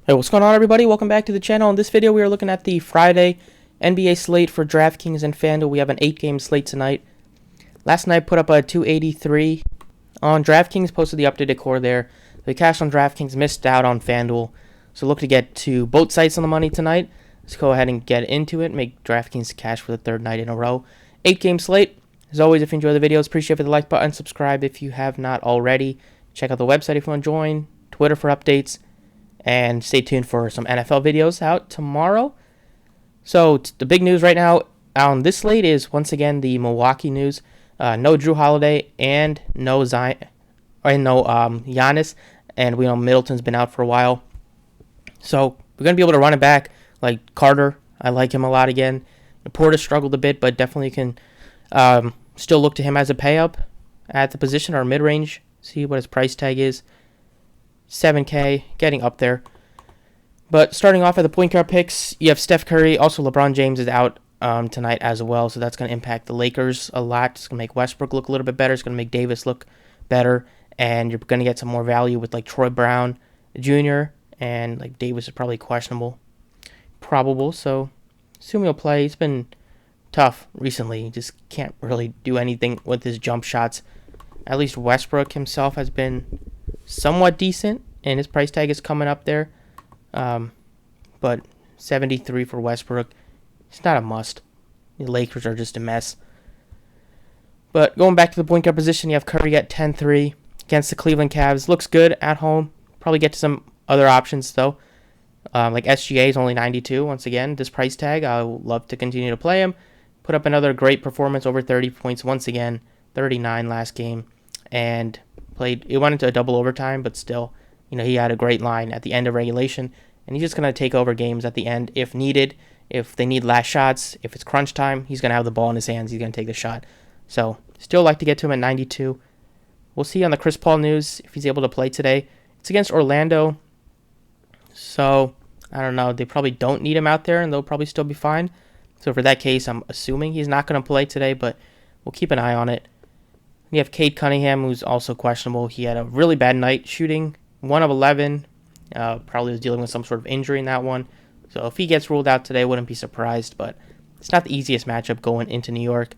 Hey, what's going on, everybody? Welcome back to the channel. In this video, we are looking at the Friday NBA slate for DraftKings and Fanduel. We have an 8-game slate tonight. Last night, put up a 283 on DraftKings, posted the updated core there. The cash on DraftKings missed out on Fanduel, so look to get to both sites on the money tonight. Let's go ahead and get into it, make DraftKings cash for the third night in a row. 8-game slate. As always, if you enjoy the videos, appreciate the like button, subscribe if you have not already. Check out the website if you want to join, Twitter for updates. And stay tuned for some NFL videos out tomorrow. So the big news right now on this slate is once again the Milwaukee news. No Drew Holiday and no Zion, and no Giannis, and we know Middleton's been out for a while. So we're gonna be able to run it back like Carter. I like him a lot again. Porter struggled a bit, but definitely can still look to him as a pay up at the position or mid range. See what his price tag is. 7K, getting up there. But starting off at the point guard picks, you have Steph Curry. Also, LeBron James is out tonight as well, so that's going to impact the Lakers a lot. It's going to make Westbrook look a little bit better. It's going to make Davis look better, and you're going to get some more value with like Troy Brown Jr. and like Davis is probably probable. So assume he'll play. He's been tough recently. He just can't really do anything with his jump shots. At least Westbrook himself has been somewhat decent, and his price tag is coming up there. But 73 for Westbrook, it's not a must. The Lakers are just a mess. But going back to the point guard position, you have Curry at 10-3 against the Cleveland Cavs. Looks good at home. Probably get to some other options, though. Like SGA is only 92. Once again, this price tag, I would love to continue to play him. Put up another great performance, over 30 points once again. 39 last game. And it went into a double overtime, but still, he had a great line at the end of regulation, and he's just going to take over games at the end if needed. If they need last shots, if it's crunch time, he's going to have the ball in his hands. He's going to take the shot. So, still like to get to him at 92. We'll see on the Chris Paul news if he's able to play today. It's against Orlando, so I don't know. They probably don't need him out there, and they'll probably still be fine. So, for that case, I'm assuming he's not going to play today, but we'll keep an eye on it. You have Cade Cunningham, who's also questionable. He had a really bad night shooting, 1 of 11. Probably was dealing with some sort of injury in that one. So if he gets ruled out today, wouldn't be surprised. But it's not the easiest matchup going into New York.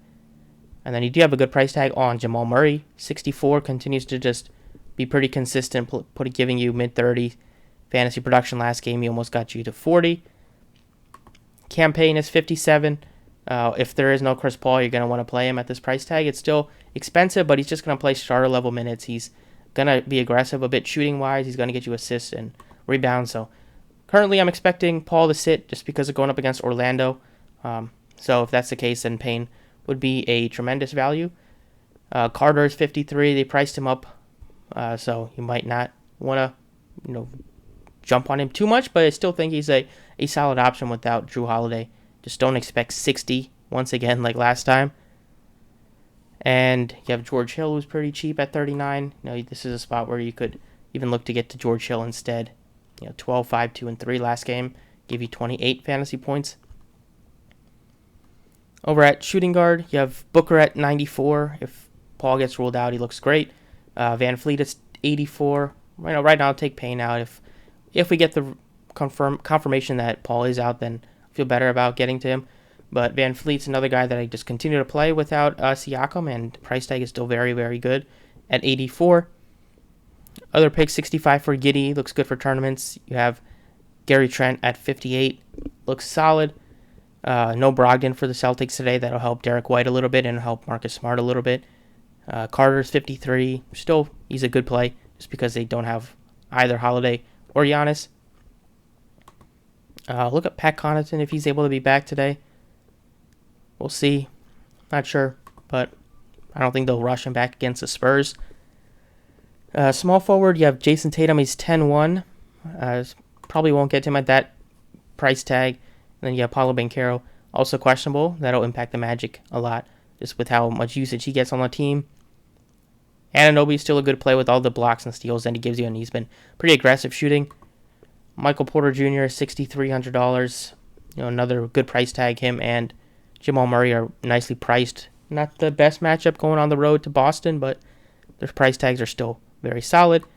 And then you do have a good price tag on Jamal Murray. 64 continues to just be pretty consistent, giving you mid-30 fantasy production. Last game, he almost got you to 40. Campaign is 57. If there is no Chris Paul, you're going to want to play him at this price tag. It's still expensive, but he's just going to play starter level minutes. He's going to be aggressive a bit shooting wise. He's going to get you assists and rebounds. So currently I'm expecting Paul to sit just because of going up against Orlando. So if that's the case, then Payne would be a tremendous value. Carter is 53. They priced him up, so you might not want to jump on him too much, but I still think he's a solid option without Drew Holiday. Just don't expect 60 once again like last time. And you have George Hill, who's pretty cheap at 39. This is a spot where you could even look to get to George Hill instead. 12, 5, 2, and 3 last game. Give you 28 fantasy points. Over at shooting guard, you have Booker at 94. If Paul gets ruled out, he looks great. Van Fleet is 84. Right now, I'll take Payne out. If we get the confirmation that Paul is out, then I feel better about getting to him. But Van Fleet's another guy that I just continue to play without Siakam, and the price tag is still very, very good at 84. Other picks, 65 for Giddey, looks good for tournaments. You have Gary Trent at 58, looks solid. No Brogdon for the Celtics today. That'll help Derek White a little bit and help Marcus Smart a little bit. Carter's 53. Still, he's a good play just because they don't have either Holiday or Giannis. Look at Pat Connaughton if he's able to be back today. We'll see. Not sure, but I don't think they'll rush him back against the Spurs. Small forward, you have Jason Tatum. He's 10-1. Probably won't get him at that price tag. And then you have Paulo Banchero, also questionable. That'll impact the Magic a lot, just with how much usage he gets on the team. Anunoby's still a good play with all the blocks and steals that he gives you, and he's been pretty aggressive shooting. Michael Porter Jr., $6,300. Another good price tag. Him and Jamal Murray are nicely priced. Not the best matchup going on the road to Boston, but their price tags are still very solid. And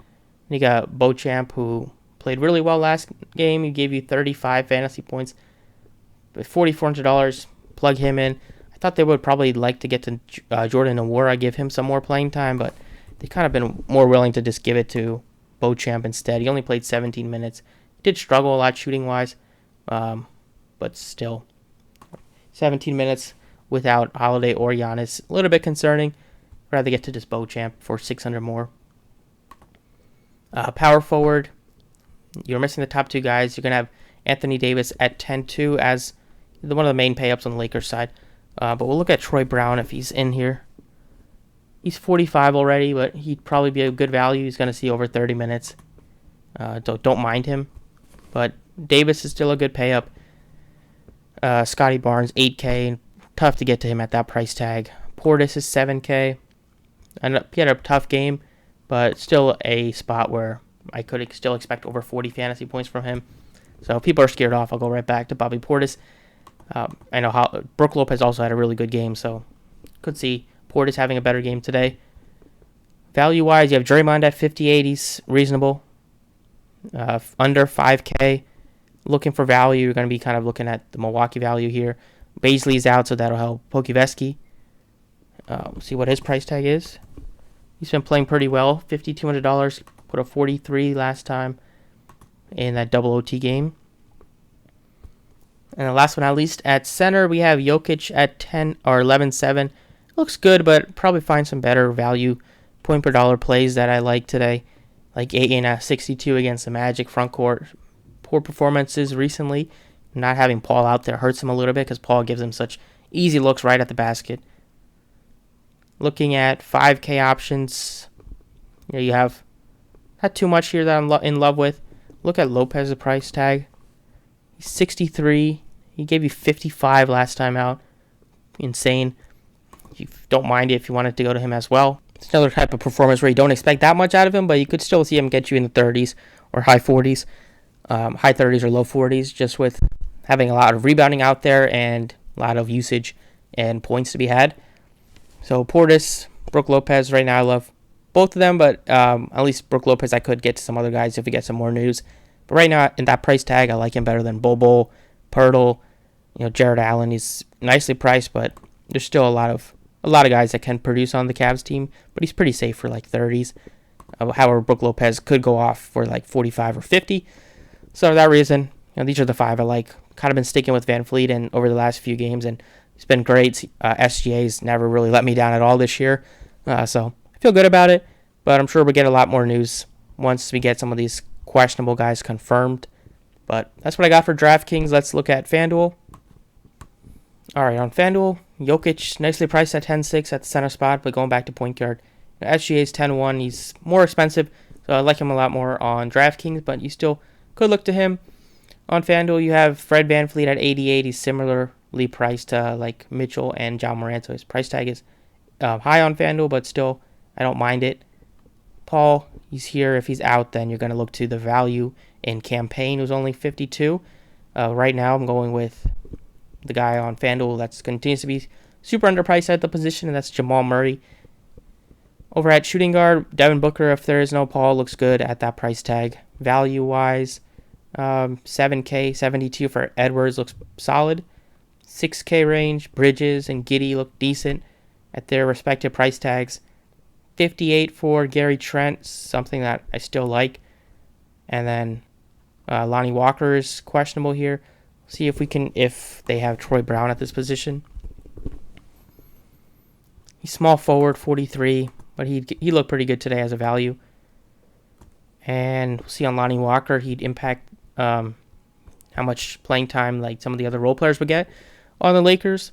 you got Beauchamp, who played really well last game. He gave you 35 fantasy points. But $4,400, plug him in. I thought they would probably like to get to Jordan Nwora, give him some more playing time, but they've kind of been more willing to just give it to Beauchamp instead. He only played 17 minutes. He did struggle a lot shooting-wise, but still. 17 minutes without Holiday or Giannis. A little bit concerning. I'd rather get to just Beauchamp for 600 more. Power forward. You're missing the top two guys. You're going to have Anthony Davis at 10-2 as one of the main pay-ups on the Lakers side. But we'll look at Troy Brown if he's in here. He's 45 already, but he'd probably be a good value. He's going to see over 30 minutes. Don't mind him. But Davis is still a good pay-up. Scotty Barnes, 8K. Tough to get to him at that price tag. Portis is 7K. And he had a tough game, but still a spot where I could still expect over 40 fantasy points from him. So if people are scared off, I'll go right back to Bobby Portis. I know Brook Lopez also had a really good game, so could see Portis having a better game today. Value-wise, you have Draymond at 58. He's reasonable. Under 5K. Looking for value, you're going to be kind of looking at the Milwaukee value here. Baisley's out, so that'll help Pokuveski. See what his price tag is. He's been playing pretty well. $5,200. Put a 43 last time in that double OT game. And the last but not least, at center, we have Jokic at 10 or 11.7. Looks good, but probably find some better value point per dollar plays that I like today. Like Ayton at 62 against the Magic front court. Poor performances recently. Not having Paul out there hurts him a little bit because Paul gives him such easy looks right at the basket. Looking at 5K options, you have not too much here that I'm in love with. Look at Lopez's price tag. He's 63. He gave you 55 last time out. Insane. You don't mind it if you wanted to go to him as well. It's another type of performance where you don't expect that much out of him, but you could still see him get you in the 30s or high 40s. High 30s or low 40s, just with having a lot of rebounding out there and a lot of usage and points to be had. So Portis, Brook Lopez, right now I love both of them, but at least Brook Lopez I could get to some other guys if we get some more news. But right now in that price tag, I like him better than Bobo, Pirtle, Jared Allen. He's nicely priced, but there's still a lot of guys that can produce on the Cavs team, but he's pretty safe for like 30s. However, Brook Lopez could go off for like 45 or 50. So for that reason, these are the five I like. Kind of been sticking with Van Fleet and over the last few games, and it's been great. SGA's never really let me down at all this year, so I feel good about it. But I'm sure we'll get a lot more news once we get some of these questionable guys confirmed. But that's what I got for DraftKings. Let's look at FanDuel. All right, on FanDuel, Jokic nicely priced at 10.6 at the center spot, but going back to point guard. SGA's 10.1. He's more expensive, so I like him a lot more on DraftKings, but you still could look to him. On FanDuel, you have Fred VanVleet at 88. He's similarly priced to like Mitchell and John Morant, so his price tag is high on FanDuel, but still, I don't mind it. Paul, he's here. If he's out, then you're going to look to the value in Campaign, who's only 52. Right now, I'm going with the guy on FanDuel that continues to be super underpriced at the position, and that's Jamal Murray. Over at shooting guard, Devin Booker, if there is no Paul, looks good at that price tag. Value-wise, 7K, 72 for Edwards looks solid. 6K range, Bridges and Giddey look decent at their respective price tags. 58 for Gary Trent, something that I still like. And then Lonnie Walker is questionable here. See if they have Troy Brown at this position. He's small forward, 43, but he looked pretty good today as a value. And we'll see on Lonnie Walker, he'd impact how much playing time like some of the other role players would get on the Lakers.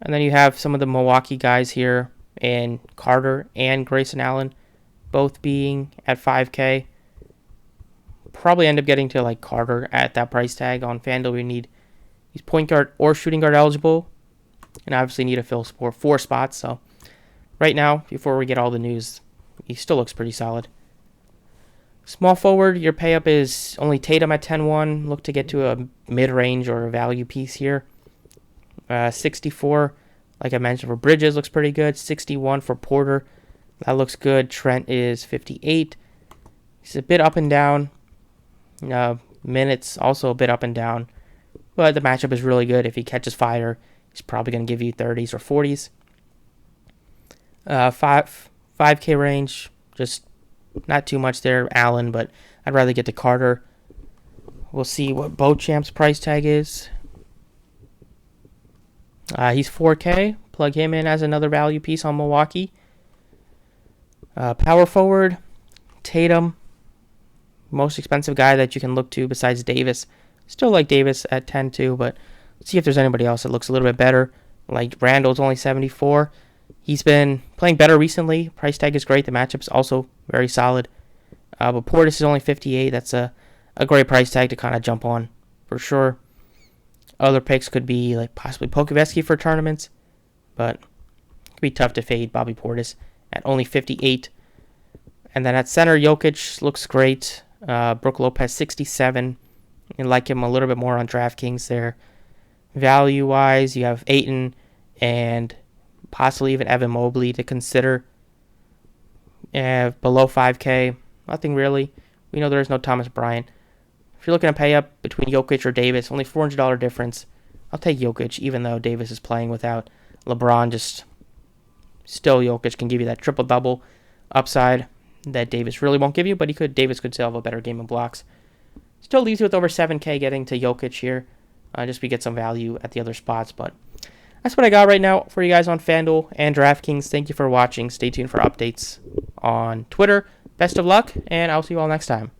And then you have some of the Milwaukee guys here, and Carter and Grayson Allen both being at 5K. Probably end up getting to like Carter at that price tag. On FanDuel, he's point guard or shooting guard eligible, and obviously need to fill 4 spots. So right now, before we get all the news, he still looks pretty solid. Small forward, your pay up is only Tatum at 10-1. Look to get to a mid-range or a value piece here. 64, like I mentioned, for Bridges looks pretty good. 61 for Porter. That looks good. Trent is 58. He's a bit up and down. Minutes also a bit up and down, but the matchup is really good. If he catches fire, he's probably going to give you 30s or 40s. 5K range, just not too much there, Allen, but I'd rather get to Carter. We'll see what Beauchamp's price tag is. He's 4K. Plug him in as another value piece on Milwaukee. Power forward, Tatum. Most expensive guy that you can look to besides Davis. Still like Davis at 10-2, but let's see if there's anybody else that looks a little bit better. Like Randall's only 74. He's been playing better recently. Price tag is great. The matchup's also very solid. But Portis is only 58. That's a great price tag to kind of jump on for sure. Other picks could be like possibly Pokuševski for tournaments, but it could be tough to fade Bobby Portis at only 58. And then at center, Jokic looks great. Brook Lopez 67. You like him a little bit more on DraftKings there. Value-wise, you have Ayton and possibly even Evan Mobley to consider. Below 5K, nothing really. We know there's no Thomas Bryant. If you're looking to pay up between Jokic or Davis, only $400 difference. I'll take Jokic, even though Davis is playing without LeBron. Just still, Jokic can give you that triple-double upside that Davis really won't give you, but Davis could still have a better game of blocks. Still leaves you with over 7K getting to Jokic here. Just to get some value at the other spots, but that's what I got right now for you guys on FanDuel and DraftKings. Thank you for watching. Stay tuned for updates on Twitter. Best of luck, and I'll see you all next time.